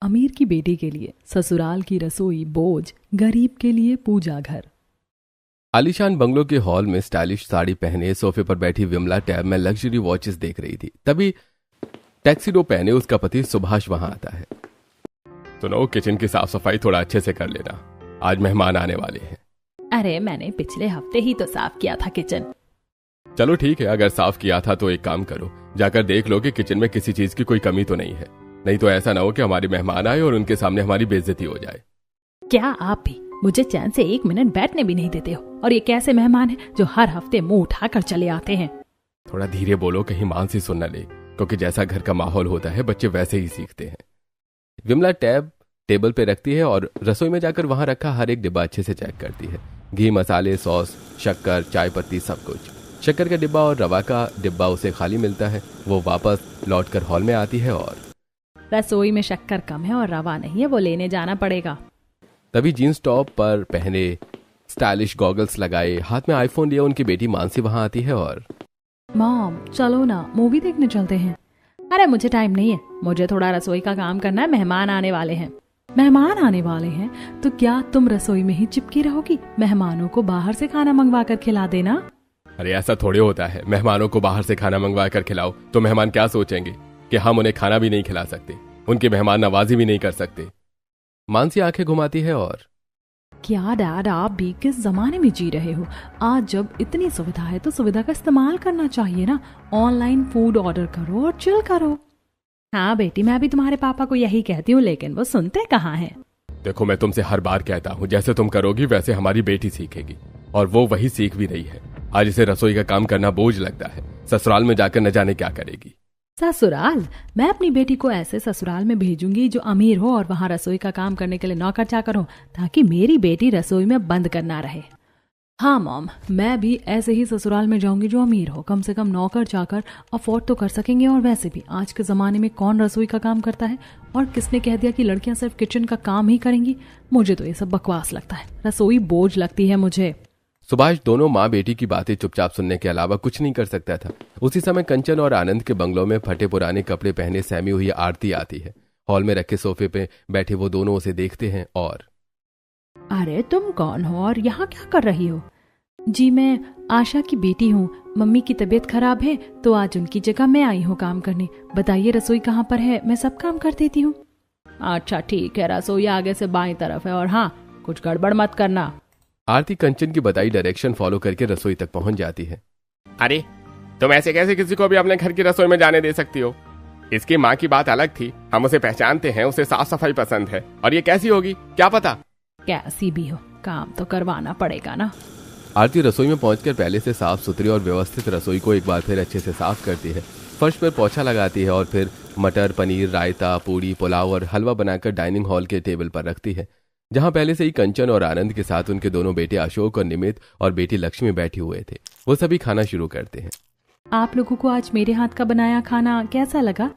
अमीर की बेटी के लिए ससुराल की रसोई बोझ, गरीब के लिए पूजा घर। आलीशान बंगलों के हॉल में स्टाइलिश साड़ी पहने सोफे पर बैठी विमला टैब में लग्जरी वॉचेस देख रही थी। तभी टैक्सीडो पहने उसका पति सुभाष वहां आता है। सुनो, किचन की साफ सफाई थोड़ा अच्छे से कर लेना, आज मेहमान आने वाले हैं। अरे मैंने पिछले हफ्ते ही तो साफ किया था किचन। चलो ठीक है, अगर साफ किया था तो एक काम करो, जाकर देख लो कि किचन में किसी चीज की कोई कमी तो नहीं है। नहीं तो ऐसा ना हो कि हमारे मेहमान आए और उनके सामने हमारी बेइज्जती हो जाए। क्या आप भी मुझे चैन से 1 मिनट बैठने भी नहीं देते हो? और ये कैसे मेहमान हैं जो हर हफ्ते मुंह उठाकर चले आते हैं? थोड़ा धीरे बोलो, कहीं मानसी सुन न ले, क्योंकि जैसा घर का माहौल होता है बच्चे वैसे ही सीखते हैं। विमला टैब टेबल पे रखती है और रसोई में जाकर वहां रखा हर एक डिब्बा अच्छे से चेक करती है। घी, मसाले, सॉस, शक्कर, चाय पत्ती, सब कुछ। शक्कर का डिब्बा और रवा का डिब्बा उसे खाली मिलता है। वो वापस लौटकर हॉल में आती है और रसोई में शक्कर कम है और रवा नहीं है, वो लेने जाना पड़ेगा। तभी जीन्स टॉप पर पहने, स्टाइलिश गॉगल्स लगाए, हाथ में आईफोन लिए उनकी बेटी मानसी वहां आती है और मॉम चलो ना मूवी देखने चलते हैं। अरे मुझे टाइम नहीं है, मुझे थोड़ा रसोई का काम करना है, मेहमान आने वाले हैं। मेहमान आने वाले हैं तो क्या तुम रसोई में ही चिपकी रहोगी? मेहमानों को बाहर से खाना मंगवा कर खिला देना। अरे ऐसा थोड़े होता है, मेहमानों को बाहर से खाना मंगवा कर खिलाओ तो मेहमान क्या सोचेंगे कि हम उन्हें खाना भी नहीं खिला सकते, उनकी मेहमान नवाजी भी नहीं कर सकते। मानसी आंखें घुमाती है और क्या डैड, आप भी किस जमाने में जी रहे हो? आज जब इतनी सुविधा है तो सुविधा का इस्तेमाल करना चाहिए ना। ऑनलाइन फूड ऑर्डर करो और चिल करो। हाँ बेटी, मैं भी तुम्हारे पापा को यही कहती हूँ, लेकिन वो सुनते कहाँ हैं। देखो, मैं तुमसे हर बार कहता हूँ, जैसे तुम करोगी वैसे हमारी बेटी सीखेगी, और वो वही सीख भी रही है। आज इसे रसोई का काम करना बोझ लगता है, ससुराल में जाकर न जाने क्या करेगी। ससुराल? मैं अपनी बेटी को ऐसे ससुराल में भेजूंगी जो अमीर हो और वहाँ रसोई का काम करने के लिए नौकर चाकर हो, ताकि मेरी बेटी रसोई में बंद करना रहे। हाँ मॉम, मैं भी ऐसे ही ससुराल में जाऊंगी जो अमीर हो, कम से कम नौकर चाकर अफोर्ड तो कर सकेंगे। और वैसे भी आज के जमाने में कौन रसोई का काम करता है? और किसने कह दिया कि लड़कियां सिर्फ किचन का काम ही करेंगी? मुझे तो ये सब बकवास लगता है, रसोई बोझ लगती है मुझे। सुभाष दोनों माँ बेटी की बातें चुपचाप सुनने के अलावा कुछ नहीं कर सकता था। उसी समय कंचन और आनंद के बंगलों में फटे पुराने कपड़े पहने सहमी हुई आरती आती है। हॉल में रखे सोफे पे बैठे वो दोनों उसे देखते हैं और अरे तुम कौन हो और यहाँ क्या कर रही हो? जी मैं आशा की बेटी हूँ, मम्मी की तबीयत खराब है तो आज उनकी जगह मैं आई हूँ काम करने। बताइए रसोई कहाँ पर है, मैं सब काम कर देती हूँ। अच्छा ठीक है, रसोई आगे से बाईं तरफ है, और हाँ कुछ गड़बड़ मत करना। आरती कंचन की बताई डायरेक्शन फॉलो करके रसोई तक पहुंच जाती है। अरे तुम ऐसे कैसे किसी को भी अपने घर की रसोई में जाने दे सकती हो? इसकी माँ की बात अलग थी, हम उसे पहचानते हैं, उसे साफ सफाई पसंद है, और ये कैसी होगी क्या पता। कैसी भी हो, काम तो करवाना पड़ेगा ना। आरती रसोई में पहुंचकर पहले से साफ सुथरी और व्यवस्थित रसोई को एक बार फिर अच्छे से साफ करती है। फर्श पर पोछा लगाती है और फिर मटर, पनीर, रायता, पूड़ी, पुलाव और हलवा बनाकर डाइनिंग हॉल के टेबल पर रखती है, जहां पहले से ही कंचन और आनंद के साथ उनके दोनों बेटे अशोक और निमित और बेटी लक्ष्मी बैठे हुए थे। वो सभी खाना शुरू करते हैं। आप लोगों को आज मेरे हाथ का बनाया खाना कैसा लगा?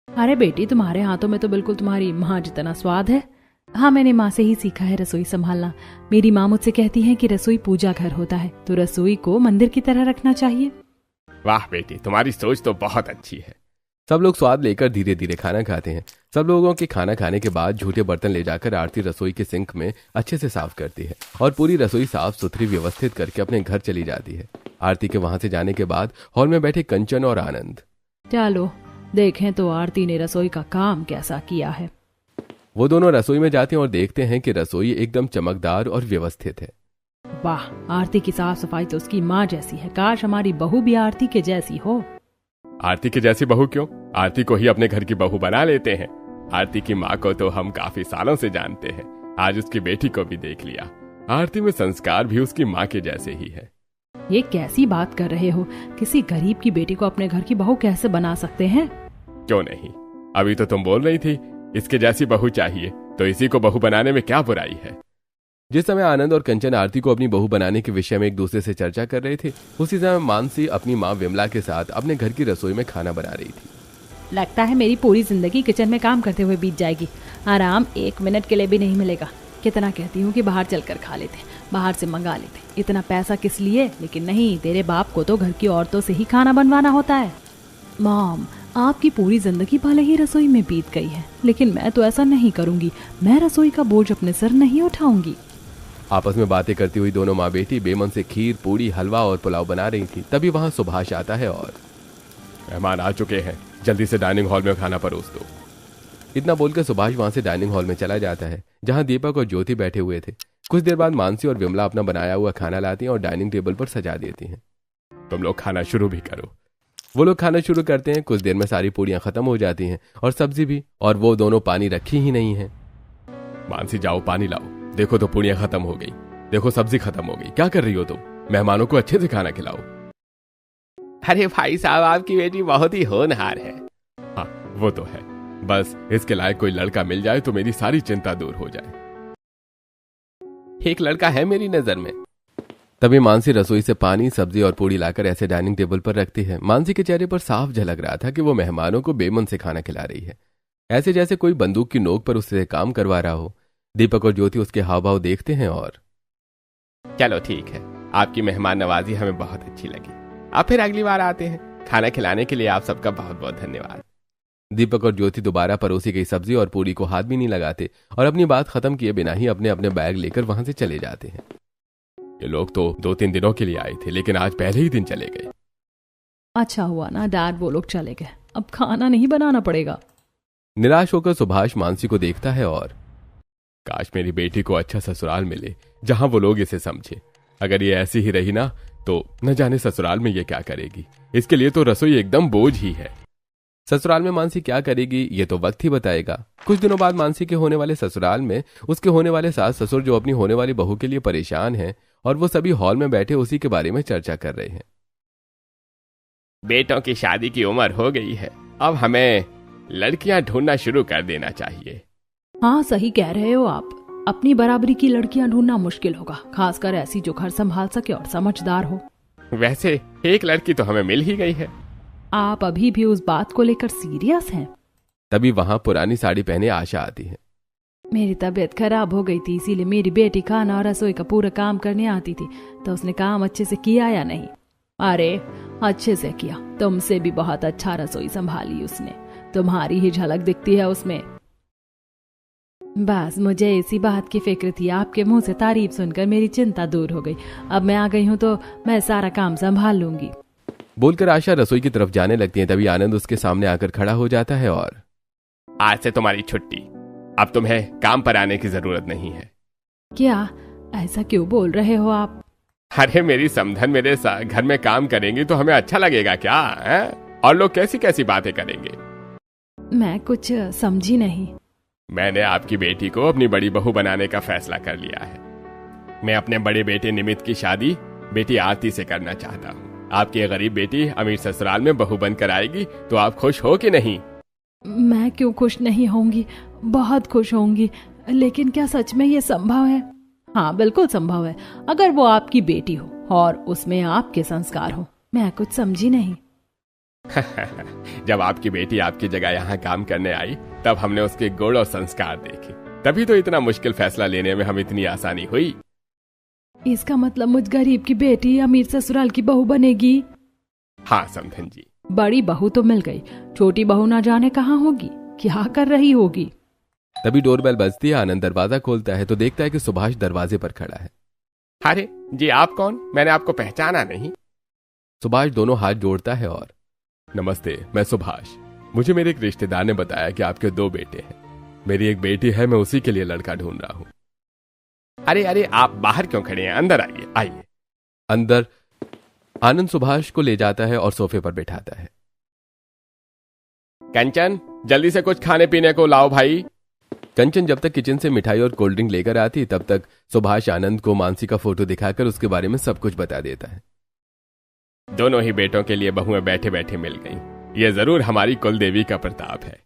अरे बेटी, तुम्हारे हाथों में तो बिल्कुल तुम्हारी माँ जितना स्वाद है। हाँ, मैंने माँ से ही सीखा है रसोई संभालना। मेरी माँ मुझसे कहती है कि रसोई पूजा घर होता है, तो रसोई को मंदिर की तरह रखना चाहिए। वाह बेटी, तुम्हारी सोच तो बहुत अच्छी है। सब लोग स्वाद लेकर धीरे धीरे खाना खाते हैं। सब लोगों के खाना खाने के बाद झूठे बर्तन ले जाकर आरती रसोई के सिंक में अच्छे से साफ करती है और पूरी रसोई साफ सुथरी व्यवस्थित करके अपने घर चली जाती है। आरती के वहां से जाने के बाद हॉल में बैठे कंचन और आनंद चलो देखें तो आरती ने रसोई का काम कैसा किया है। वो दोनों रसोई में जाते हैं और देखते हैं कि रसोई एकदम चमकदार और व्यवस्थित है। वाह, आरती की साफ सफाई तो उसकी माँ जैसी है। काश हमारी बहू भी आरती के जैसी हो। आरती की जैसी बहू क्यों, आरती को ही अपने घर की बहू बना लेते हैं। आरती की माँ को तो हम काफी सालों से जानते हैं, आज उसकी बेटी को भी देख लिया। आरती में संस्कार भी उसकी माँ के जैसे ही है। ये कैसी बात कर रहे हो? किसी गरीब की बेटी को अपने घर की बहू कैसे बना सकते हैं? क्यों नहीं, अभी तो तुम बोल रही थी इसके जैसी बहू चाहिए, तो इसी को बहू बनाने में क्या बुराई है। जिस समय आनंद और कंचन आरती को अपनी बहू बनाने के विषय में एक दूसरे से चर्चा कर रहे थे, उसी समय मानसी अपनी माँ विमला के साथ अपने घर की रसोई में खाना बना रही थी। लगता है मेरी पूरी जिंदगी किचन में काम करते हुए बीत जाएगी। आराम 1 मिनट के लिए भी नहीं मिलेगा। कितना कहती हूँ कि बाहर चलकर खा लेते, बाहर से मंगा लेते, इतना पैसा किस लिए? लेकिन नहीं, तेरे बाप को तो घर की औरतों से ही खाना बनवाना होता है। मॉम, आपकी पूरी जिंदगी भले ही रसोई में बीत गई है, लेकिन मैं तो ऐसा नहीं करूंगी। मैं रसोई का बोझ अपने सर नहीं उठाऊंगी। आपस में बातें करती हुई दोनों माँ बेटी बेमन से खीर, पूड़ी, हलवा और पुलाव बना रही थी। तभी वहां सुभाष आता है और मेहमान आ चुके हैं, जल्दी से डाइनिंग हॉल में खाना परोस दो। इतना बोलकर सुभाष वहां से डाइनिंग हॉल में चला जाता है, जहां दीपक और ज्योति बैठे हुए थे। कुछ देर बाद मानसी और विमला अपना बनाया हुआ खाना लाती हैं और डाइनिंग टेबल पर सजा देती हैं। तुम लोग खाना शुरू भी करो। वो लोग खाना शुरू करते हैं। कुछ देर में सारी पूड़ियां खत्म हो जाती हैं और सब्जी भी, और वो दोनों पानी रखी ही नहीं है। मानसी जाओ पानी लाओ। देखो तो पूड़ियां खत्म हो गई, देखो सब्जी खत्म हो गई। क्या कर रही हो तुम? मेहमानों को अच्छे से खाना खिलाओ। अरे भाई साहब, आपकी बेटी बहुत ही होनहार है। हाँ वो तो है, बस इसके लायक कोई लड़का मिल जाए तो मेरी सारी चिंता दूर हो जाए। एक लड़का है मेरी नजर में। तभी मानसी रसोई से पानी, सब्जी और पूड़ी लाकर ऐसे डाइनिंग टेबल पर रखती है। मानसी के चेहरे पर साफ झलक रहा था कि वो मेहमानों को बेमन से खाना खिला रही है, ऐसे जैसे कोई बंदूक की नोक पर उससे काम करवा रहा हो। दीपक और ज्योति उसके हाव भाव देखते हैं और चलो ठीक है, आपकी मेहमान नवाजी हमें बहुत अच्छी लगी। आप फिर अगली बार आते हैं। खाना खिलाने के लिए आप सबका बहुत बहुत धन्यवाद। दीपक और ज्योति दोबारा परोसी गई सब्जी और पूड़ी को हाथ भी नहीं लगाते और अपनी बात खत्म किए बिना ही अपने अपने बैग लेकर वहां से चले जाते हैं। ये लोग तो 2-3 दिनों के लिए आए थे, लेकिन आज पहले ही दिन चले गए। अच्छा हुआ ना डैड वो लोग चले गए, अब खाना नहीं बनाना पड़ेगा। निराश होकर सुभाष मानसी को देखता है और काश मेरी बेटी को अच्छा ससुराल मिले जहां वो लोग इसे समझे। अगर ये ऐसी ही रही ना तो न जाने ससुराल में ये क्या करेगी। इसके लिए तो रसोई एकदम बोझ ही है। ससुराल में मानसी क्या करेगी ये तो वक्त ही बताएगा। कुछ दिनों बाद मानसी के होने वाले ससुराल में उसके होने वाले सास ससुर जो अपनी होने वाली बहू के लिए परेशान हैं और वो सभी हॉल में बैठे उसी के बारे में चर्चा कर रहे हैं। बेटों की शादी की उम्र हो गई है, अब हमें लड़कियां ढूंढना शुरू कर देना चाहिए। हाँ सही कह रहे हो आप। अपनी बराबरी की लड़कियां ढूंढना मुश्किल होगा, खासकर ऐसी जो घर संभाल सके और समझदार हो। वैसे एक लड़की तो हमें मिल ही गई है। आप अभी भी उस बात को लेकर सीरियस हैं? तभी वहां पुरानी साड़ी पहने आशा आती है। मेरी तबीयत खराब हो गई थी, इसीलिए मेरी बेटी खाना और रसोई का पूरा काम करने आती थी, तो उसने काम अच्छे से किया या नहीं? अरे अच्छे से किया, तुमसे भी बहुत अच्छा रसोई संभाली उसने, तुम्हारी ही झलक दिखती है उसमें। बस मुझे इसी बात की फिक्र थी, आपके मुंह से तारीफ सुनकर मेरी चिंता दूर हो गई। अब मैं आ गई हूँ तो मैं सारा काम संभाल लूंगी। बोलकर आशा रसोई की तरफ जाने लगती है। तभी आनंद उसके सामने आकर खड़ा हो जाता है और आज से तुम्हारी छुट्टी, अब तुम्हें काम पर आने की जरूरत नहीं है। क्या ऐसा क्यों बोल रहे हो आप? अरे मेरी समधन मेरे घर में काम करेंगी तो हमें अच्छा लगेगा क्या है? और लोग कैसी कैसी बातें करेंगे। मैं कुछ समझी नहीं। मैंने आपकी बेटी को अपनी बड़ी बहू बनाने का फैसला कर लिया है। मैं अपने बड़े बेटे निमित की शादी बेटी आरती से करना चाहता हूँ। आपकी गरीब बेटी अमीर ससुराल में बहू बनकर आएगी तो आप खुश हो कि नहीं? मैं क्यों खुश नहीं होंगी, बहुत खुश होंगी। लेकिन क्या सच में ये संभव है? हाँ बिल्कुल संभव है, अगर वो आपकी बेटी हो और उसमें आपके संस्कार हो। मैं कुछ समझी नहीं। जब आपकी बेटी आपकी जगह यहाँ काम करने आई तब हमने उसके गुण और संस्कार देखे, तभी तो इतना मुश्किल फैसला लेने में हम इतनी आसानी हुई। इसका मतलब मुझ गरीब की बेटी अमीर ससुराल की बहू बनेगी? हाँ समधन जी। बड़ी बहू तो मिल गई, छोटी बहू ना जाने कहाँ होगी, क्या कर रही होगी। तभी डोरबेल बजती है। आनंद दरवाजा खोलता है तो देखता है कि सुभाष दरवाजे पर खड़ा है। अरे जी आप कौन? मैंने आपको पहचाना नहीं। सुभाष दोनों हाथ जोड़ता है और नमस्ते, मैं सुभाष। मुझे मेरे एक रिश्तेदार ने बताया कि आपके 2 बेटे हैं। मेरी एक बेटी है, मैं उसी के लिए लड़का ढूंढ रहा हूँ। अरे अरे आप बाहर क्यों खड़े हैं? अंदर आइए आइए। अंदर आनंद सुभाष को ले जाता है और सोफे पर बैठाता है। कंचन जल्दी से कुछ खाने पीने को लाओ भाई। कंचन जब तक किचन से मिठाई और कोल्ड ड्रिंक लेकर आती तब तक सुभाष आनंद को मानसी का फोटो दिखाकर उसके बारे में सब कुछ बता देता है। दोनों ही बेटों के लिए बहुएं बैठे बैठे मिल गईं। ये जरूर हमारी कुल देवी का प्रताप है।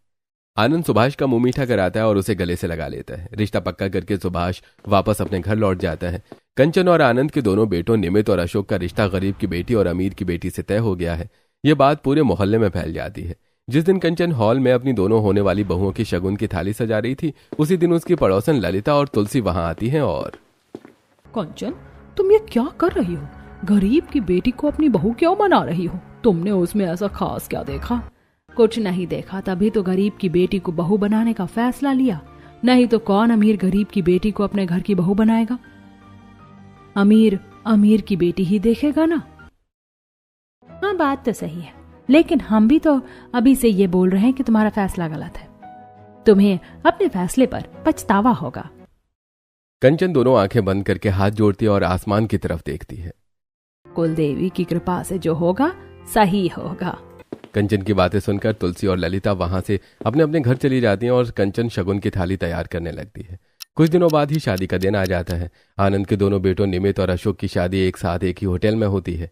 आनंद सुभाष का मुंह मीठा कराता है और उसे गले से लगा लेता है। रिश्ता पक्का करके सुभाष वापस अपने घर लौट जाता है। कंचन और आनंद के दोनों बेटों निमित और अशोक का रिश्ता गरीब की बेटी और अमीर की बेटी से तय हो गया है। ये बात पूरे मोहल्ले में फैल जाती है। जिस दिन कंचन हॉल में अपनी दोनों होने वाली बहुओं की शगुन की थाली सजा रही थी, उसी दिन उसकी पड़ोसन ललिता और तुलसी वहां आती हैं और कंचन तुम ये क्या कर रही हो? गरीब की बेटी को अपनी बहू क्यों बना रही हो? तुमने उसमें ऐसा खास क्या देखा? कुछ नहीं देखा तभी तो गरीब की बेटी को बहू बनाने का फैसला लिया, नहीं तो कौन अमीर गरीब की बेटी को अपने घर की बहू बनाएगा? अमीर अमीर की बेटी ही देखेगा ना। हाँ बात तो सही है, लेकिन हम भी तो अभी से ये बोल रहे हैं कि तुम्हारा फैसला गलत है, तुम्हें अपने फैसले पर पछतावा होगा। कंचन दोनों आंखें बंद करके हाथ जोड़ती है और आसमान की तरफ देखती है। कुलदेवी की कृपा से जो होगा सही होगा। कंचन की बातें सुनकर तुलसी और ललिता वहां से अपने अपने घर चली जाती हैं और कंचन शगुन की थाली तैयार करने लगती है। कुछ दिनों बाद ही शादी का दिन आ जाता है। आनंद के दोनों बेटों निमित और अशोक की शादी एक साथ एक ही होटल में होती है।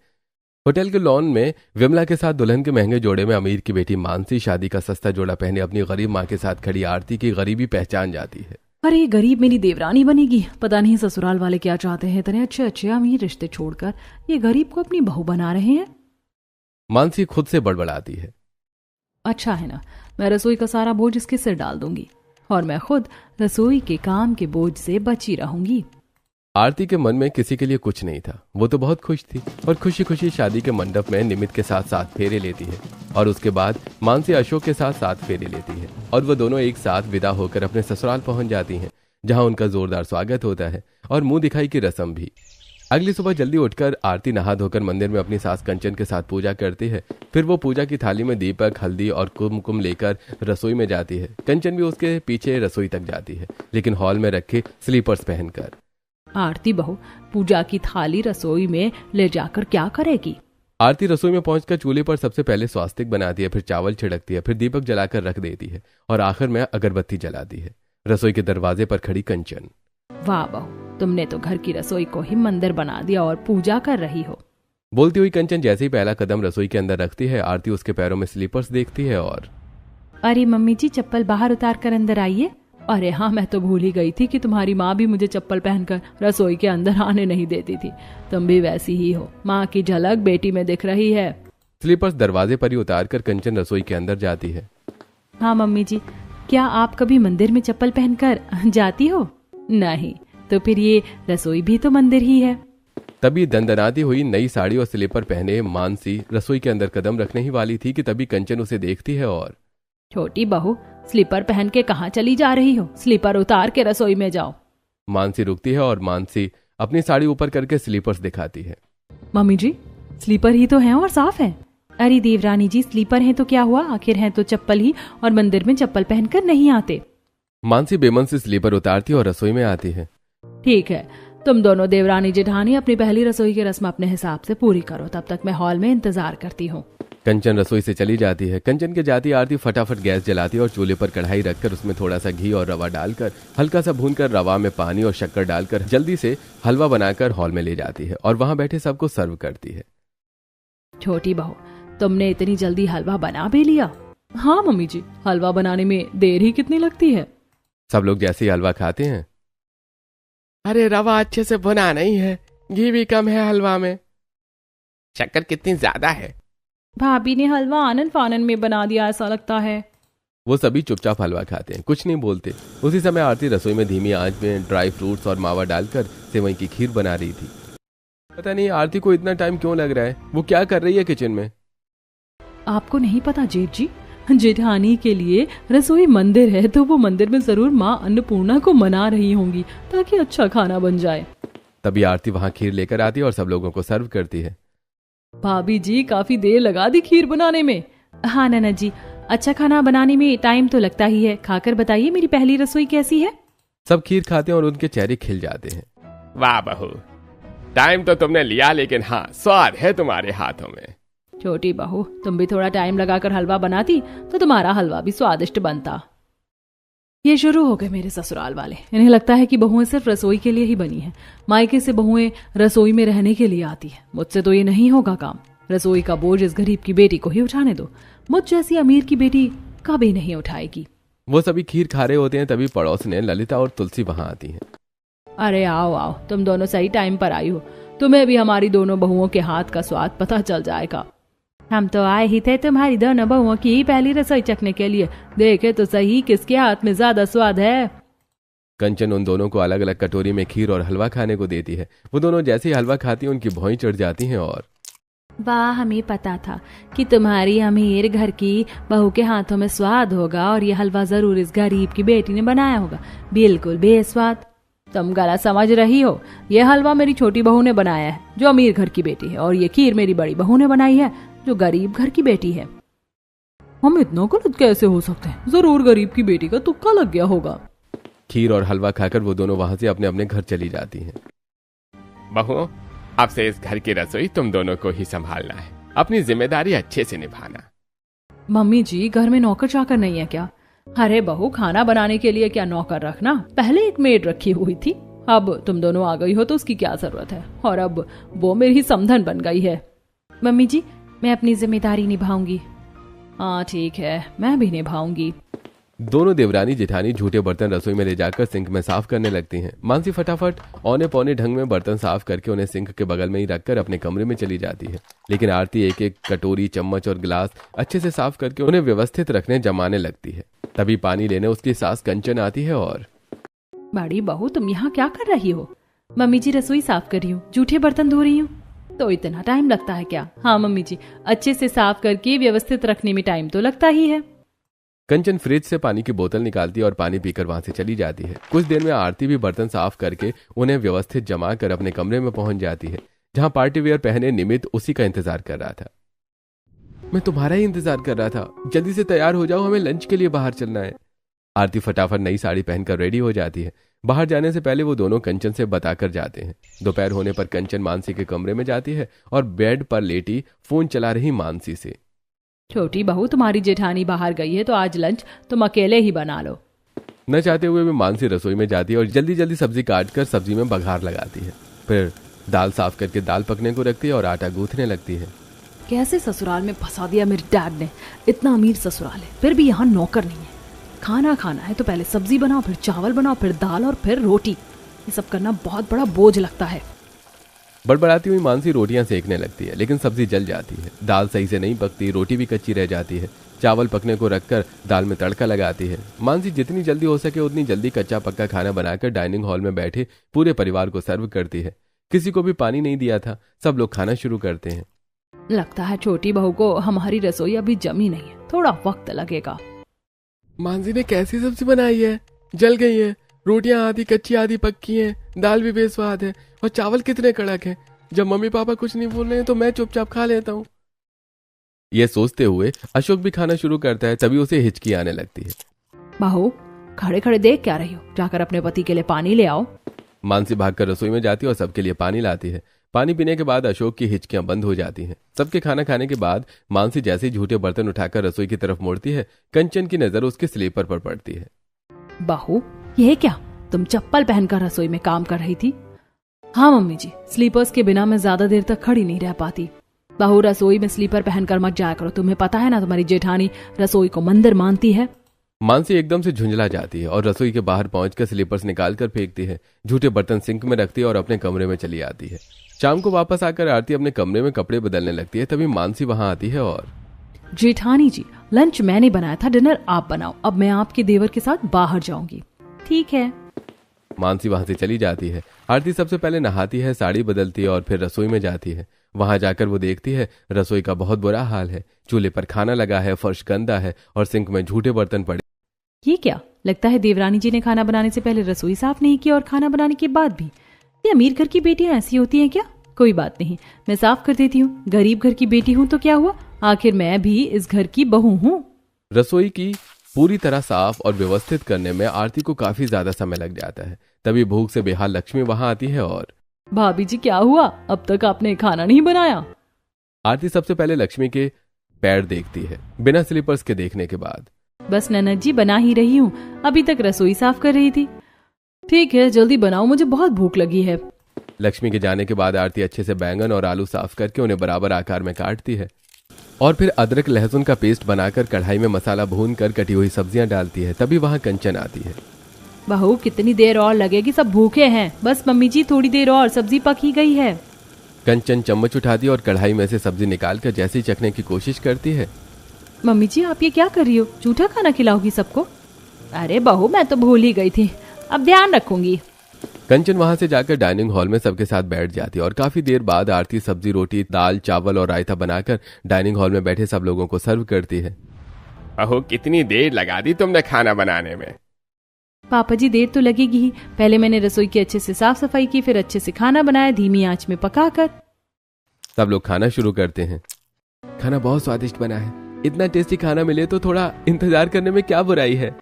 होटल के लॉन में विमला के साथ दुल्हन के महंगे जोड़े में अमीर की बेटी मानसी शादी का सस्ता जोड़ा पहने अपनी गरीब माँ के साथ खड़ी आरती की गरीबी पहचान जाती है। अरे ये गरीब मेरी देवरानी बनेगी, पता नहीं ससुराल वाले क्या चाहते हैं, इतने अच्छे अच्छे अमीर रिश्ते छोड़कर ये गरीब को अपनी बहू बना रहे हैं। मानसी खुद से बड़बड़ाती है। अच्छा है ना, मैं रसोई का सारा बोझ इसके सिर डाल दूंगी और मैं खुद रसोई के काम के बोझ से बची रहूंगी। आरती के मन में किसी के लिए कुछ नहीं था। वो तो बहुत खुश थी और खुशी खुशी शादी के मंडप में निमित के साथ 7 फेरे लेती है और उसके बाद मानसी अशोक के साथ 7 फेरे लेती है और वो दोनों एक साथ विदा होकर अपने ससुराल पहुंच जाती हैं, जहां उनका जोरदार स्वागत होता है और मुंह दिखाई की रस्म भी। अगली सुबह जल्दी उठकर आरती नहा धोकर मंदिर में अपनी सास कंचन के साथ पूजा करती है। फिर वो पूजा की थाली में दीपक, हल्दी और कुमकुम लेकर रसोई में जाती है। कंचन भी उसके पीछे रसोई तक जाती है, लेकिन हॉल में रखे स्लीपर्स पहनकर। आरती बहू पूजा की थाली रसोई में ले जाकर क्या करेगी? आरती रसोई में पहुंचकर चूल्हे पर सबसे पहले स्वास्तिक बनाती है, फिर चावल छिड़कती है, फिर दीपक जलाकर रख देती है और आखिर में अगरबत्ती जलाती है। रसोई के दरवाजे पर खड़ी कंचन। वाह बहू, तुमने तो घर की रसोई को ही मंदिर बना दिया और पूजा कर रही हो। बोलती हुई कंचन जैसे ही पहला कदम रसोई के अंदर रखती है, आरती उसके पैरों में स्लीपर्स देखती है और अरे मम्मी जी, चप्पल बाहर उतार कर अंदर आइए। अरे हाँ, मैं तो भूल ही गई थी कि तुम्हारी माँ भी मुझे चप्पल पहनकर रसोई के अंदर आने नहीं देती थी। तुम भी वैसी ही हो, माँ की झलक बेटी में दिख रही है। स्लीपर्स दरवाजे पर ही उतार कर कंचन रसोई के अंदर जाती है। हाँ मम्मी जी, क्या आप कभी मंदिर में चप्पल पहनकर जाती हो? नहीं, तो फिर ये रसोई भी तो मंदिर ही है। तभी दंदनाती हुई नई साड़ी और स्लीपर पहने मानसी रसोई के अंदर कदम रखने ही वाली थी कि तभी कंचन उसे देखती है और छोटी बहू, स्लीपर पहन के कहाँ चली जा रही हो? स्लीपर उतार के रसोई में जाओ। मानसी रुकती है और मानसी अपनी साड़ी ऊपर करके स्लीपर्स दिखाती है। मम्मी जी, स्लीपर ही तो हैं और साफ हैं। अरे देवरानी जी, स्लीपर हैं तो क्या हुआ, आखिर हैं तो चप्पल ही, और मंदिर में चप्पल पहनकर नहीं आते। मानसी बेमन से स्लीपर उतारती और रसोई में आती है। ठीक है, तुम दोनों देवरानी जेठानी अपनी पहली रसोई की रस्म अपने हिसाब से पूरी करो, तब तक मैं हॉल में इंतजार करती हूँ। कंचन रसोई से चली जाती है। कंचन के जाती आरती फटाफट गैस जलाती है और चूल्हे पर कढ़ाई रखकर उसमें थोड़ा सा घी और रवा डालकर हल्का सा भूनकर रवा में पानी और शक्कर डालकर जल्दी से हलवा बनाकर हॉल में ले जाती है और वहां बैठे सबको सर्व करती है। छोटी बहू, तुमने इतनी जल्दी हलवा बना भी लिया? हाँ मम्मी जी, हलवा बनाने में देर ही कितनी लगती है। सब लोग जैसे ही हलवा खाते हैं, अरे रवा अच्छे से भुना नहीं है, घी भी कम है हलवा में, शक्कर कितनी ज्यादा है। भाभी ने हलवा आनन फानन में बना दिया ऐसा लगता है। वो सभी चुपचाप हलवा खाते हैं, कुछ नहीं बोलते। उसी समय आरती रसोई में धीमी आंच में ड्राई फ्रूट्स और मावा डालकर सेवई की खीर बना रही थी। पता नहीं आरती को इतना टाइम क्यों लग रहा है, वो क्या कर रही है किचन में। आपको नहीं पता जेठ जी, जेठानी के लिए रसोई मंदिर है तो वो मंदिर में जरूर माँ अन्नपूर्णा को मना रही होंगी ताकि अच्छा खाना बन जाए। तभी आरती वहां खीर लेकर आती है और सब लोगों को सर्व करती है। भाभी जी, काफी देर लगा दी खीर बनाने में। हाँ नैना जी, अच्छा खाना बनाने में टाइम तो लगता ही है। खाकर बताइए मेरी पहली रसोई कैसी है। सब खीर खाते हैं और उनके चेहरे खिल जाते हैं। वाह बहू, टाइम तो तुमने लिया, लेकिन हाँ, स्वाद है तुम्हारे हाथों में। छोटी बहू, तुम भी थोड़ा टाइम लगाकर हलवा बनाती तो तुम्हारा हलवा भी स्वादिष्ट बनता। ये शुरू हो गए मेरे ससुराल वाले, इन्हें लगता है कि बहुएं सिर्फ रसोई के लिए ही बनी है। मायके से बहुएं रसोई में रहने के लिए आती है। मुझसे तो ये नहीं होगा काम। रसोई का बोझ इस गरीब की बेटी को ही उठाने दो, मुझ जैसी अमीर की बेटी कभी नहीं उठाएगी। वो सभी खीर खा रहे होते हैं, तभी पड़ोस ने ललिता और तुलसी वहां आती हैं। अरे आओ आओ, तुम दोनों सही टाइम पर आई हो। तुम्हें भी हमारी दोनों बहुओं के हाथ का स्वाद पता चल जाएगा। हम तो आए ही थे तुम्हारी दोनों बहुओं की पहली रसोई चखने के लिए, देखे तो सही किसके हाथ में ज्यादा स्वाद है। कंचन उन दोनों को अलग अलग कटोरी में खीर और हलवा खाने को देती है। वो दोनों जैसे ही हलवा खाती हैं उनकी भौं चढ़ जाती हैं और वाह, हमें पता था कि तुम्हारी अमीर घर की बहू के हाथों में स्वाद होगा और ये हलवा जरूर इस गरीब की बेटी ने बनाया होगा। बिल्कुल बेस्वाद। तुम गलत समझ रही हो। ये हलवा मेरी छोटी बहू ने बनाया है जो अमीर घर की बेटी है, और ये खीर मेरी बड़ी बहू ने बनाई है जो गरीब घर की बेटी है। हम इतना गलत कैसे हो सकते हैं? जरूर गरीब की बेटी का तुक्का लग गया होगा। खीर और हलवा खाकर वो दोनों वहां से अपने अपने घर चली जाती हैं। बहू, अब से इस घर की रसोई तुम दोनों को ही संभालना है। अपनी जिम्मेदारी अच्छे से निभाना। मम्मी जी, घर में नौकर चाकर नहीं है क्या? अरे बहू, खाना बनाने के लिए क्या नौकर रखना? पहले एक मेड रखी हुई थी, अब तुम दोनों आ गई हो तो उसकी क्या जरूरत है? और अब वो मेरी समधन बन गई है। मम्मी जी, मैं अपनी जिम्मेदारी निभाऊंगी। हाँ ठीक है, मैं भी निभाऊंगी। दोनों देवरानी जेठानी झूठे बर्तन रसोई में ले जाकर सिंक में साफ करने लगती हैं। मानसी फटाफट औने पौने ढंग में बर्तन साफ करके उन्हें सिंक के बगल में ही रखकर अपने कमरे में चली जाती है। लेकिन आरती एक एक कटोरी, चम्मच और गिलास अच्छे से साफ करके उन्हें व्यवस्थित रखने जमाने लगती है। तभी पानी लेने उसकी सास कंचन आती है और बड़ी बहू, तुम यहाँ क्या कर रही हो? मम्मी जी, रसोई साफ कर रही हूँ, जूठे बर्तन धो रही हूँ। तो इतना टाइम लगता है क्या? हाँ मम्मी जी, अच्छे से साफ करके व्यवस्थित रखने में टाइम तो लगता ही है। कंचन फ्रिज से पानी की बोतल निकालती है और पानी पीकर वहां से चली जाती है। कुछ देर में आरती भी बर्तन साफ करके उन्हें व्यवस्थित जमा कर अपने कमरे में पहुंच जाती है, जहां पार्टी वेयर पहने निमित उसी का इंतजार कर रहा था। मैं तुम्हारा ही इंतजार कर रहा था, जल्दी से तैयार हो जाओ, हमें लंच के लिए बाहर चलना है। आरती फटाफट नई साड़ी पहनकर रेडी हो जाती है। बाहर जाने से पहले वो दोनों कंचन से बताकर जाते हैं। दोपहर होने पर कंचन मानसी के कमरे में जाती है और बेड पर लेटी फोन चला रही मानसी से, छोटी बहू, तुम्हारी जेठानी बाहर गई है तो आज लंच तुम अकेले ही बना लो। न चाहते हुए भी मानसी रसोई में जाती है और जल्दी जल्दी सब्जी काटकर सब्जी में बघार लगाती है। फिर दाल साफ करके दाल पकने को रखती है और आटा गूंथने लगती है। कैसे ससुराल में फंसा दिया मेरे डैड ने। इतना अमीर ससुराल है, फिर भी यहाँ नौकर नहीं है। खाना खाना है तो पहले सब्जी बनाओ, फिर चावल बनाओ, फिर दाल और फिर रोटी। ये सब करना बहुत बड़ा बोझ लगता है। बड़बड़ाती हुई मानसी रोटियां सेकने लगती है, लेकिन सब्जी जल जाती है। दाल सही से नहीं पकती, रोटी भी कच्ची रह जाती है। चावल पकने को रखकर दाल में तड़का लगाती है। मानसी जितनी जल्दी हो सके उतनी जल्दी कच्चा पक्का खाना बनाकर डाइनिंग हॉल में बैठे पूरे परिवार को सर्व करती है। किसी को भी पानी नहीं दिया था, सब लोग खाना शुरू करते हैं। लगता है छोटी बहू को हमारी रसोई अभी जमी नहीं है, थोड़ा वक्त लगेगा। मानसी ने कैसी सब्जी बनाई है? जल गई है। रोटियां आधी कच्ची आधी पक्की हैं, दाल भी बेस्वाद है और चावल कितने कड़क हैं। जब मम्मी पापा कुछ नहीं बोल रहे हैं तो मैं चुपचाप खा लेता हूँ। ये सोचते हुए अशोक भी खाना शुरू करता है। तभी उसे हिचकी आने लगती है। बहू, खड़े खड़े देख क्या रही हो? जाकर अपने पति के लिए पानी ले आओ। मानसी भागकर रसोई में जाती है और सबके लिए पानी लाती है। पानी पीने के बाद अशोक की हिचकियां बंद हो जाती हैं। सबके खाना खाने के बाद मानसी जैसे ही झूठे बर्तन उठाकर रसोई की तरफ मुड़ती है, कंचन की नजर उसके स्लीपर पर पड़ती है। बहू, ये क्या? तुम चप्पल पहनकर रसोई में काम कर रही थी? हाँ मम्मी जी, स्लीपर्स के बिना मैं ज्यादा देर तक खड़ी नहीं रह पाती। बहू, रसोई में स्लीपर पहनकर मत जाया करो। तुम्हें पता है ना, तुम्हारी जेठानी रसोई को मंदिर मानती है। मानसी एकदम से झुंझला जाती है और रसोई के बाहर पहुंचकर स्लीपर्स निकालकर फेंकती है। झूठे बर्तन सिंक में रखती है और अपने कमरे में चली आती है। शाम को वापस आकर आरती अपने कमरे में कपड़े बदलने लगती है। तभी मानसी वहां आती है और जेठानी जी, लंच मैंने बनाया था, डिनर आप बनाओ। अब मैं आपके देवर के साथ बाहर जाऊंगी। ठीक है। मानसी वहां से चली जाती है। आरती सबसे पहले नहाती है, साड़ी बदलती है और फिर रसोई में जाती है। वहां जाकर वो देखती है रसोई का बहुत बुरा हाल है। चूल्हे पर खाना लगा है, फर्श गंदा है और सिंक में झूठे बर्तन पड़े। ये क्या? लगता है देवरानी जी ने खाना बनाने से पहले रसोई साफ नहीं की और खाना बनाने के बाद भी। ये अमीर घर की बेटियां ऐसी होती हैं क्या? कोई बात नहीं, मैं साफ कर देती हूँ। गरीब घर की बेटी हूँ तो क्या हुआ, आखिर मैं भी इस घर की बहू हूँ। रसोई की पूरी तरह साफ और व्यवस्थित करने में आरती को काफी ज्यादा समय लग जाता है। तभी भूख से बेहाल लक्ष्मी वहां आती है और भाभी जी, क्या हुआ? अब तक आपने खाना नहीं बनाया? आरती सबसे पहले लक्ष्मी के पैर देखती है, बिना स्लीपर्स के देखने के बाद। बस ननद जी, बना ही रही हूँ, अभी तक रसोई साफ कर रही थी। ठीक है, जल्दी बनाओ, मुझे बहुत भूख लगी है। लक्ष्मी के जाने के बाद आरती अच्छे से बैंगन और आलू साफ करके उन्हें बराबर आकार में काटती है और फिर अदरक लहसुन का पेस्ट बनाकर कढ़ाई में मसाला भून कर कटी हुई सब्जियां डालती है। तभी वहां कंचन आती है। बहू, कितनी देर और लगेगी? सब भूखे हैं। बस मम्मी जी, थोड़ी देर और, सब्जी पक ही गई है। कंचन चम्मच उठाती है और कढ़ाई में से सब्जी निकालकर जैसे ही चखने की कोशिश करती है। मम्मी जी, आप ये क्या कर रही हो? झूठा खाना खिलाओगी सबको? अरे बहू, मैं तो भूल ही गई थी, अब ध्यान रखूंगी। कंचन वहां से जाकर डाइनिंग हॉल में सबके साथ बैठ जाती है और काफी देर बाद आरती सब्जी, रोटी, दाल, चावल और रायता बनाकर डाइनिंग हॉल में बैठे सब लोगों को सर्व करती है। बहू, कितनी देर लगा दी तुमने खाना बनाने में? पापा जी, देर तो लगेगी ही। पहले मैंने रसोई की अच्छे से साफ सफाई की, फिर अच्छे से खाना बनाया धीमी आंच में पकाकर। सब लोग खाना शुरू करते हैं। खाना बहुत स्वादिष्ट बना है। इतना टेस्टी खाना मिले तो थोड़ा इंतजार करने में क्या बुराई है।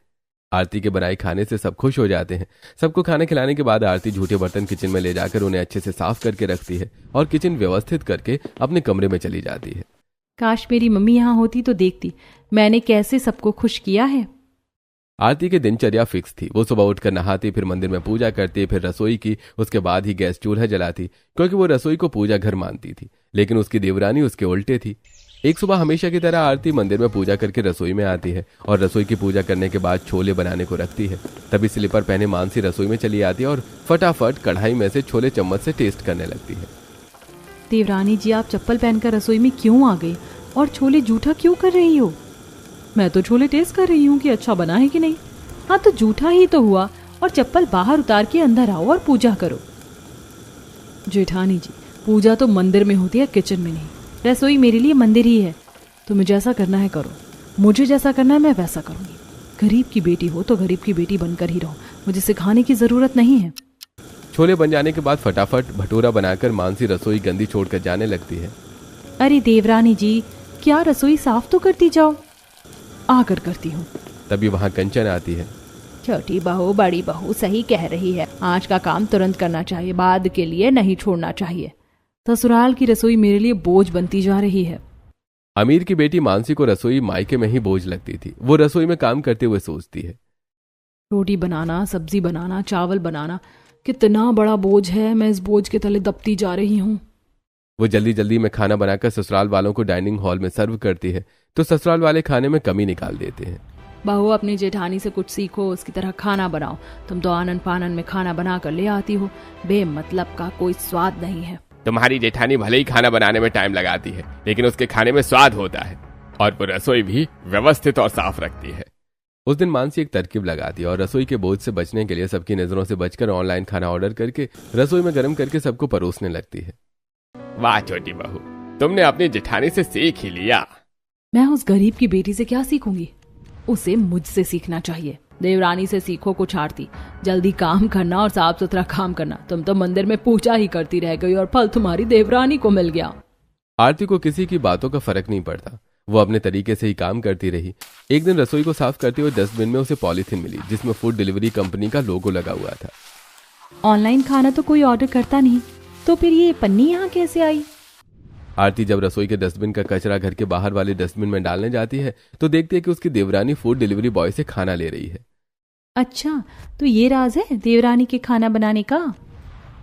आरती के बनाए खाने से सब खुश हो जाते हैं। सबको खाना खिलाने के बाद आरती झूठे बर्तन किचन में ले जाकर उन्हें अच्छे से साफ करके रखती है और किचन व्यवस्थित करके अपने कमरे में चली जाती है। काश मेरी मम्मी यहाँ होती तो देखती मैंने कैसे सबको खुश किया है। आरती की दिनचर्या फिक्स थी। वो सुबह उठकर नहाती, फिर मंदिर में पूजा करती, फिर रसोई की, उसके बाद ही गैस चूल्हा जलाती, क्योंकि वो रसोई को पूजा घर मानती थी। लेकिन उसकी देवरानी उसके उल्टे थी। एक सुबह हमेशा की तरह आरती मंदिर में पूजा करके रसोई में आती है और रसोई की पूजा करने के बाद छोले बनाने को रखती है। तभी स्लीपर पहने मानसी रसोई में चली आती है और फटाफट कढ़ाई में से छोले चम्मच से टेस्ट करने लगती है। देवरानी जी, आप चप्पल पहनकर रसोई में क्यों आ गई और छोले जूठा क्यों कर रही हो? मैं तो छोले टेस्ट कर रही हूँ कि अच्छा बना है कि नहीं। हाँ, तो जूठा ही तो हुआ। और चप्पल बाहर उतार के अंदर आओ और पूजा करो। जेठानी जी, पूजा तो मंदिर में होती है, किचन में नहीं। रसोई मेरे लिए मंदिर ही है। तुम्हें जैसा करना है करो, मुझे जैसा करना है मैं वैसा करूंगी। गरीब की बेटी हो तो गरीब की बेटी बनकर ही रहो, मुझे सिखाने की जरूरत नहीं है। छोले बन जाने के बाद फटाफट भटूरा बनाकर मानसी रसोई गंदी छोड़कर जाने लगती है। अरे देवरानी जी, क्या रसोई साफ तो करती जाओ। आकर करती हूँ। तभी वहां कंचन आती है। छोटी बहू बड़ी बहू सही कह रही है। आज का काम तुरंत करना चाहिए, बाद के लिए नहीं छोड़ना चाहिए। ससुराल की रसोई मेरे लिए बोझ बनती जा रही है। अमीर की बेटी मानसी को रसोई मायके में ही बोझ लगती थी। वो रसोई में काम करते हुए सोचती है, रोटी बनाना, सब्जी बनाना, चावल बनाना कितना बड़ा बोझ है। मैं इस बोझ के तले दबती जा रही हूँ। वो जल्दी जल्दी में खाना बनाकर ससुराल वालों को डाइनिंग हॉल में सर्व करती है तो ससुराल वाले खाने में कमी निकाल देते हैं। बहू, अपनी जेठानी से कुछ सीखो, उसकी तरह खाना बनाओ। तुम तो आनन फानन में खाना बना कर ले आती हो, बेमतलब का कोई स्वाद नहीं है। तुम्हारी जेठानी भले ही खाना बनाने में टाइम लगाती है, लेकिन उसके खाने में स्वाद होता है और वो रसोई भी व्यवस्थित और साफ रखती है। उस दिन मानसी एक तरकीब लगाती है और रसोई के बोझ से बचने के लिए सबकी नजरों से बचकर ऑनलाइन खाना ऑर्डर करके रसोई में गर्म करके सबको परोसने लगती है। वाह छोटी बहू, तुमने अपनी जेठानी से सीख ही लिया। मैं उस गरीब की बेटी से क्या सीखूंगी? उसे मुझसे सीखना चाहिए। देवरानी से सीखो कुछ आरती, जल्दी काम करना और साफ सुथरा काम करना। तुम तो मंदिर में पूजा ही करती रह गई और फल तुम्हारी देवरानी को मिल गया। आरती को किसी की बातों का फर्क नहीं पड़ता। वो अपने तरीके से ही काम करती रही। एक दिन रसोई को साफ करते हुए डस्टबिन में उसे पॉलीथिन मिली जिसमें फूड डिलीवरी कंपनी का लोगो लगा हुआ था। ऑनलाइन खाना तो कोई ऑर्डर करता नहीं, तो फिर ये पन्नी यहाँ कैसे आई? आरती जब रसोई के डस्टबिन का कचरा घर के बाहर वाले डस्टबिन में डालने जाती है तो देखती है कि उसकी देवरानी फूड डिलीवरी बॉय से खाना ले रही है। अच्छा, तो ये राज है देवरानी के खाना बनाने का।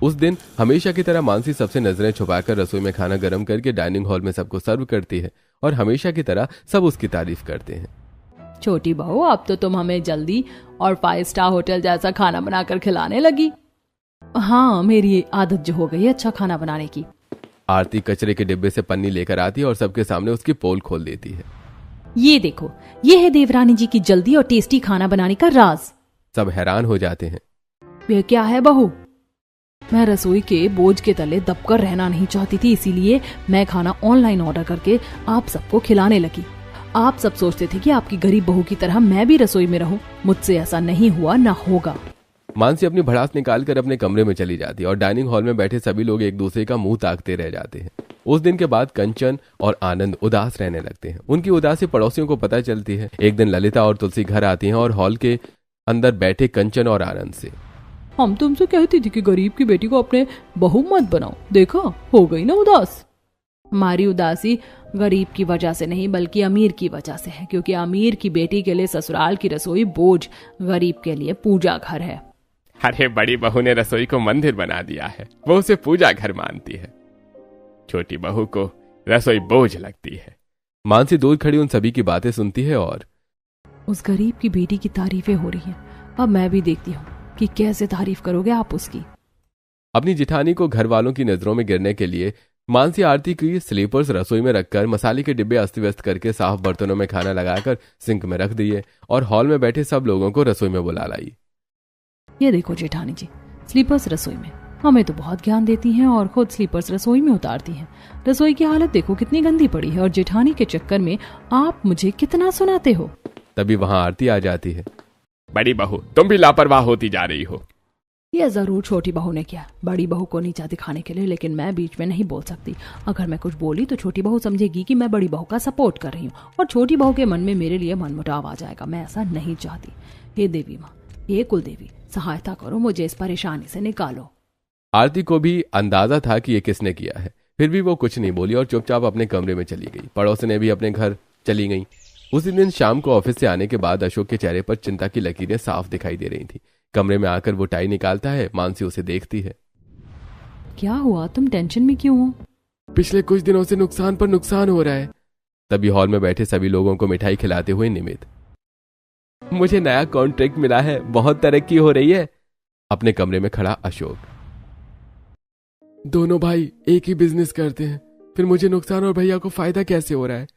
उस दिन हमेशा की तरह मानसी सबसे नजरें छुपाकर रसोई में खाना गर्म करके डाइनिंग हॉल में सबको सर्व करती है और हमेशा की तरह सब उसकी तारीफ करते हैं। छोटी बहू, अब तो तुम हमें जल्दी और 5 स्टार होटल जैसा खाना बनाकर खिलाने लगी। हाँ, मेरी आदत जो हो गई है अच्छा खाना बनाने की। आरती कचरे के डिब्बे से पन्नी लेकर आती है और सबके सामने उसकी पोल खोल देती है। ये देखो, ये है देवरानी जी की जल्दी और टेस्टी खाना बनाने का राज। सब हैरान हो जाते हैं। ये क्या है बहू? मैं रसोई के बोझ के तले दबकर रहना नहीं चाहती थी, इसीलिए मैं खाना ऑनलाइन ऑर्डर करके आप सबको खिलाने लगी। आप सब सोचते थे कि आपकी गरीब बहू की तरह मैं भी रसोई में रहूं। मुझसे ऐसा नहीं हुआ, ना होगा। मानसी अपनी भड़ास निकालकर अपने कमरे में चली जाती है और डाइनिंग हॉल में बैठे सभी लोग एक दूसरे का मुंह ताकते रह जाते हैं। उस दिन के बाद कंचन और आनंद उदास रहने लगते हैं। उनकी उदासी पड़ोसियों को पता चलती है। एक दिन ललिता और तुलसी घर आती हैं और हॉल के अंदर बैठे कंचन और आनंद से, हम तुमसे कहती थी कि गरीब की बेटी को अपने बहू मत बनाओ, देखा हो गई ना उदास। हमारी उदासी गरीब की वजह से नहीं बल्कि अमीर की वजह से है, क्योंकि अमीर की बेटी के लिए ससुराल की रसोई बोझ, गरीब के लिए पूजा घर है। अरे बड़ी बहू ने रसोई को मंदिर बना दिया है, वो उसे पूजा घर मानती है। छोटी बहू को रसोई बोझ लगती है। मानसी दूर खड़ी उन सभी की बातें सुनती है और उस गरीब की बेटी की तारीफें हो रही हैं। अब मैं भी देखती हूँ कि कैसे तारीफ करोगे आप उसकी। अपनी जिठानी को घर वालों की नजरों में गिरने के लिए मानसी आरती की स्लीपर्स रसोई में रखकर मसाले के डिब्बे अस्त व्यस्त करके साफ बर्तनों में खाना लगाकर सिंक में रख दिए और हॉल में बैठे सब लोगों को रसोई में बुला लाई। ये देखो जेठानी जी, स्लीपर्स रसोई में। हमें तो बहुत ज्ञान देती हैं और खुद स्लीपर्स रसोई में उतारती हैं। रसोई की हालत देखो कितनी गंदी पड़ी है और जेठानी के चक्कर में आप मुझे कितना सुनाते हो। तभी वहाँ आरती आ जाती है। बड़ी बहू, तुम भी लापरवाह होती जा रही हो। यह जरूर छोटी बहू ने किया, बड़ी बहू को नीचा दिखाने के लिए, लेकिन मैं बीच में नहीं बोल सकती। अगर मैं कुछ बोली तो छोटी बहू समझेगी कि मैं बड़ी बहू का सपोर्ट कर रही हूँ और छोटी बहू के मन में मेरे लिए मनमुटाव आ जाएगा। मैं ऐसा नहीं चाहती। हे देवी माँ, हे कुल देवी, सहायता करो, मुझे इस परेशानी से निकालो। आरती को भी अंदाजा था कि ये किसने किया है, फिर भी वो कुछ नहीं बोली और चुपचाप अपने कमरे में चली गई। पड़ोसने भी अपने घर चली गई। उसी दिन शाम को ऑफिस से आने के बाद अशोक के चेहरे पर चिंता की लकीरें साफ दिखाई दे रही थी। कमरे में आकर वो टाई निकालता है। मानसी उसे देखती है। क्या हुआ, तुम टेंशन में क्यों हो? पिछले कुछ दिनों से नुकसान पर नुकसान हो रहा है। तभी हॉल में बैठे सभी लोगों को मिठाई खिलाते हुए निमित, मुझे नया कॉन्ट्रैक्ट मिला है, बहुत तरक्की हो रही है। अपने कमरे में खड़ा अशोक, दोनों भाई एक ही बिजनेस करते हैं, फिर मुझे नुकसान और भैया को फायदा कैसे हो रहा है?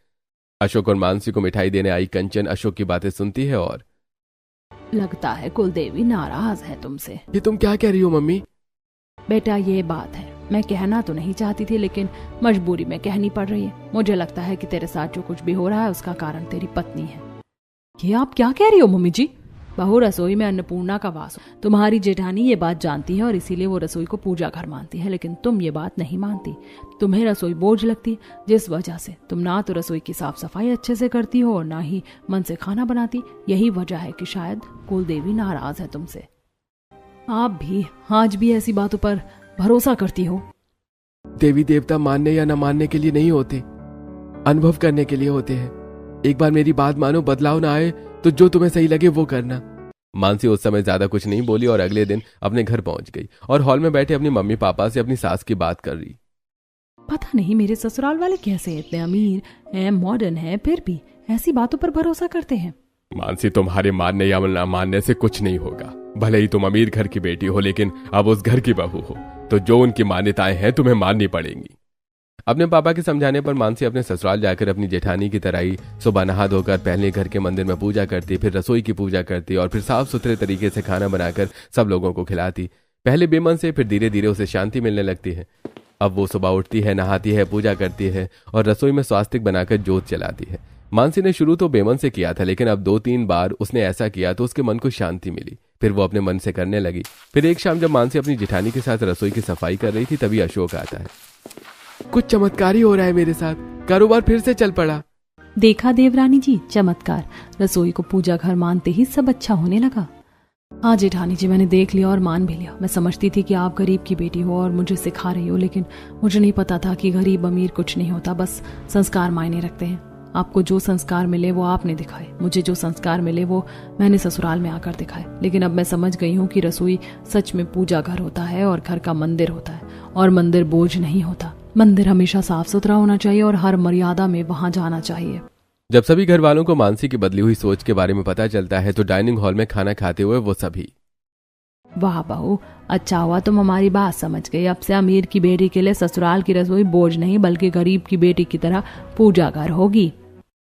अशोक और मानसी को मिठाई देने आई कंचन अशोक की बातें सुनती है और लगता है कुलदेवी नाराज है तुमसे। ये तुम क्या कह रही हो मम्मी? बेटा ये बात है, मैं कहना तो नहीं चाहती थी लेकिन मजबूरी में कहनी पड़ रही है। मुझे लगता है कि तेरे साथ जो कुछ भी हो रहा है उसका कारण तेरी पत्नी है। ये आप क्या कह रही हो मम्मी जी? बहू रसोई में अन्नपूर्णा का वास हो। तुम्हारी जेठानी ये बात जानती है और इसीलिए वो रसोई को पूजा घर मानती है, लेकिन तुम ये बात नहीं मानती। तुम्हें रसोई बोझ लगती, जिस वजह से तुम ना तो रसोई की साफ सफाई अच्छे से करती हो और ना ही मन से खाना बनाती। यही वजह है कि शायद कुलदेवी नाराज है तुमसे। आप भी आज भी ऐसी बातों पर भरोसा करती हो? देवी देवता मानने या न मानने के लिए नहीं होते, अनुभव करने के लिए होते हैं। एक बार मेरी बात मानो, बदलाव ना आए तो जो तुम्हें सही लगे वो करना। मानसी उस समय ज्यादा कुछ नहीं बोली और अगले दिन अपने घर पहुंच गई और हॉल में बैठे अपनी मम्मी पापा से अपनी सास की बात कर रही। पता नहीं मेरे ससुराल वाले कैसे इतने अमीर हैं, मॉडर्न हैं, फिर भी ऐसी बातों पर भरोसा करते हैं। मानसी, तुम्हारे मानने या न मानने से कुछ नहीं होगा। भले ही तुम अमीर घर की बेटी हो, लेकिन अब उस घर की बहू हो, तो जो उनकी मान्यताएं हैं तुम्हें माननी पड़ेंगी। अपने पापा के समझाने पर मानसी अपने ससुराल जाकर अपनी जेठानी की तरह ही सुबह नहा धोकर पहले घर के मंदिर में पूजा करती, फिर रसोई की पूजा करती और फिर साफ सुथरे तरीके से खाना बनाकर सब लोगों को खिलाती। पहले बेमन से, फिर धीरे धीरे उसे शांति मिलने लगती है। अब वो सुबह उठती है, नहाती है, पूजा करती है और रसोई में स्वास्तिक बनाकर जोत जलाती है। मानसी ने शुरू तो बेमन से किया था, लेकिन अब 2-3 बार उसने ऐसा किया तो उसके मन को शांति मिली। फिर वो अपने मन से करने लगी। फिर एक शाम जब मानसी अपनी जेठानी के साथ रसोई की सफाई कर रही थी, तभी अशोक आता है। कुछ चमत्कार ही हो रहा है मेरे साथ, कारोबार फिर से चल पड़ा। देखा देवरानी जी, चमत्कार। रसोई को पूजा घर मानते ही सब अच्छा होने लगा। हाँ जेठानी जी, मैंने देख लिया और मान भी लिया। मैं समझती थी कि आप गरीब की बेटी हो और मुझे सिखा रही हो, लेकिन मुझे नहीं पता था कि गरीब अमीर कुछ नहीं होता, बस संस्कार मायने रखते हैं। आपको जो संस्कार मिले वो आपने दिखाए, मुझे जो संस्कार मिले वो मैंने ससुराल में आकर दिखाए। लेकिन अब मैं समझ गई हूँ कि रसोई सच में पूजा घर होता है और घर का मंदिर होता है, और मंदिर बोझ नहीं होता। मंदिर हमेशा साफ सुथरा होना चाहिए और हर मर्यादा में वहां जाना चाहिए। जब सभी घर वालों को मानसी की बदली हुई सोच के बारे में पता चलता है तो डाइनिंग हॉल में खाना खाते हुए वो सभी, वाह बहू, अच्छा हुआ तुम हमारी बात समझ गई। अब से अमीर की बेटी के लिए ससुराल की रसोई बोझ नहीं बल्कि गरीब की बेटी की तरह पूजा घर होगी।